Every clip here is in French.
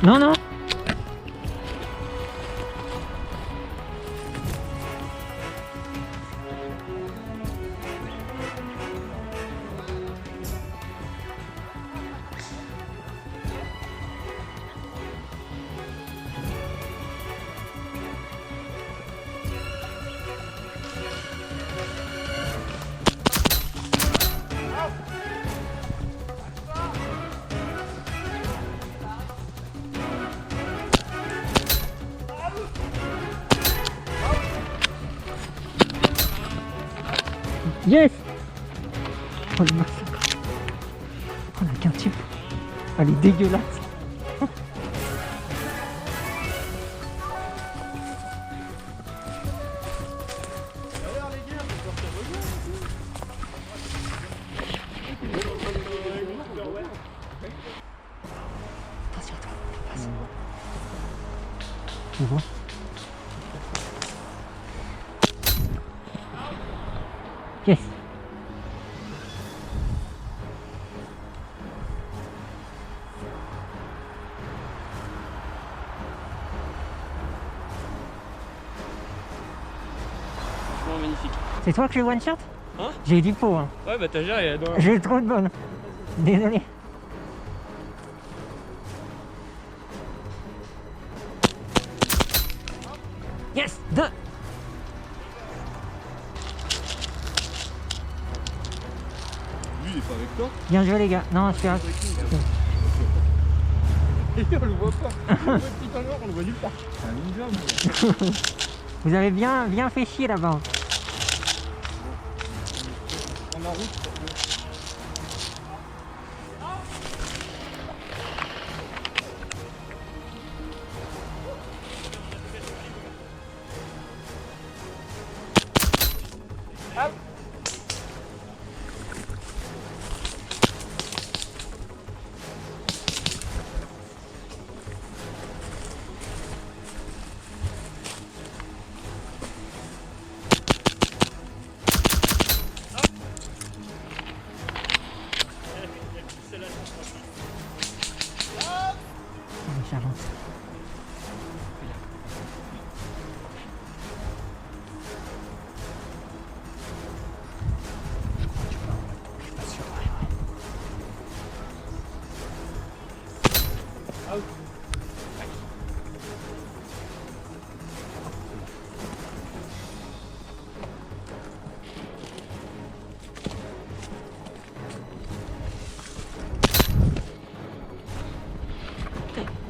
Non, non. Yes. Oh le massacre. Oh la quintube. Elle est dégueulasse. Attention à toi, passe. Tu vois? Yes. Magnifique. C'est toi que j'ai one shot? Hein? J'ai eu du pot, hein. Ouais, bah t'as géré, dans... J'ai eu trop de bonnes. Désolé. Yes, 2. Lui, il est pas avec toi. Bien joué les gars. Non, je suis à... Et on le voit pas. On le voit petit en noir, on le voit nulle part. C'est un ninja. Vous avez bien fait chier là-bas. On en route. J'avance.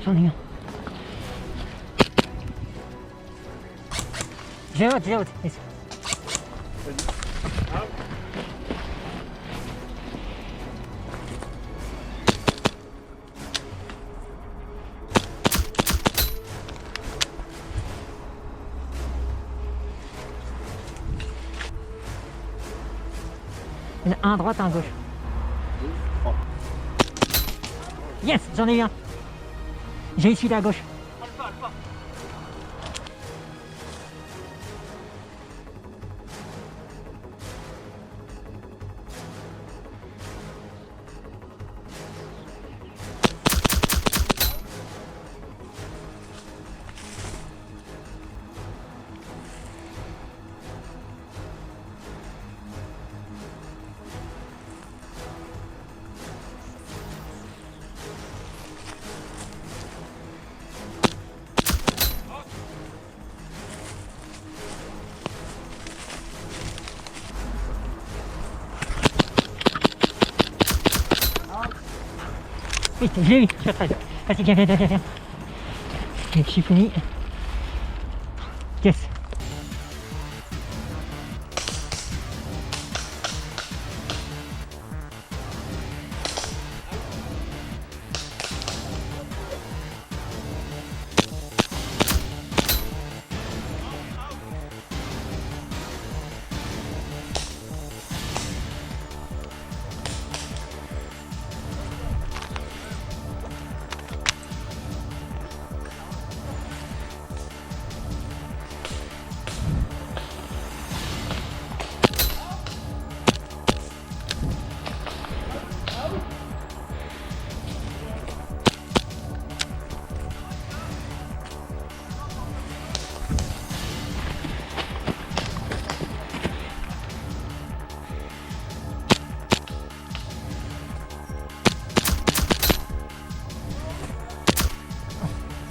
J'en ai un. J'ai haute. Yes. Il y en a un à droite, un à gauche. Yes, j'en ai eu un. J'ai eu celui-là à gauche. Oui, j'ai eu, je traite. Vas-y, viens. Je suis fini. Yes.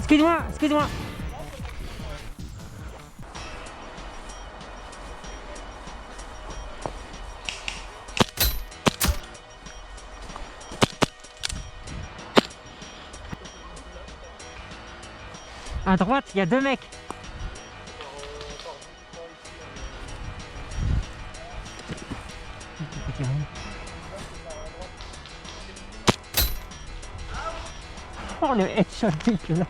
Excuse-moi, excuse-moi. À droite, il y a 2 mecs. Oh le headshot là.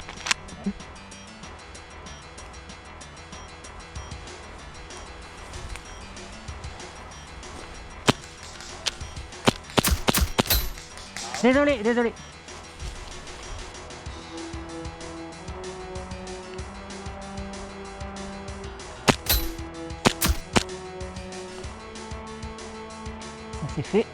Désolé, désolé. Ça c'est fait.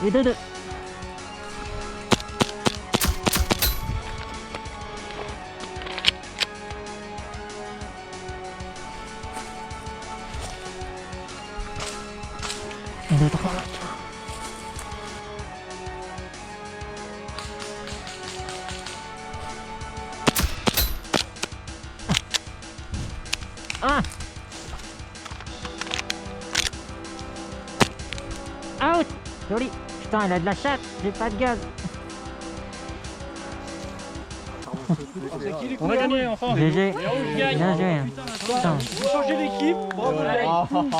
Et 2-2. Et 2-3. Ah. Out. Joli. Putain, elle a de la chatte, j'ai pas de gaz. On a gagné enfin. GG. Je gagne. Bien joué. Putain. Vous changez d'équipe. Bravo.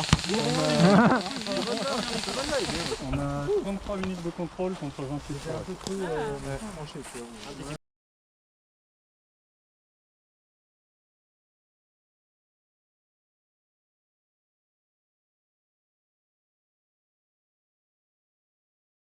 On a 33 minutes de contrôle contre 28.